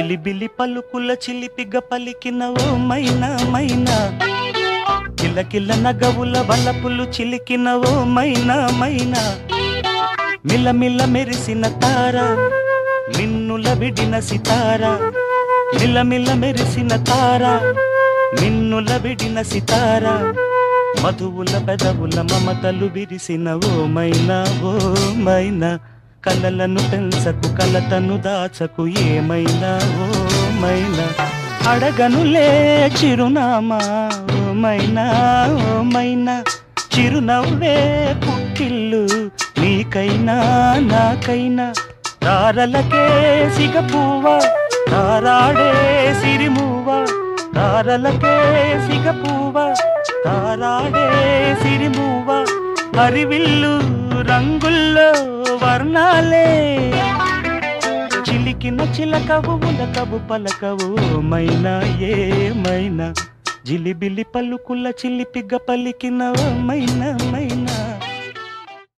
చిలిబిలి పలుకుల చిలిపిగ పలికిన ఓ మైనా మైనా, కిలకిల నగవుల వలపులు చిలికిన ఓ మైనా మైనా, మిలమిల మెరిసిన తార మిన్నుల విడిన సితార, మిలమిల మెరిసిన తార మిన్నుల విడిన సితార, మధువుల పెదవుల మమతలు విరిసిన ఓ మైనా ఓ మైనా, కలలను పెంచకు కలతను దాచకు ఏమైనా ఓ మైనా, అడగనులే చిరునామా ఓ మైనా ఓ మైనా, చిరునవ్వే పుట్టిల్లు నీకైనా నాకైనా, తారలకే సిగపువ్వ తారాడే సిరిమువ్వ, తారలకే సిగపువ్వ తారాడే సిరిమువ్వ, హరివిల్లు రంగుల్లో వర్ణాలే, చిలికిన చిలకవు ఉలకవు పలకవు మైనా ఏమైనా, జిలిబిలి పలుకుల చిలిపిగ పలికిన మైనా మైనా.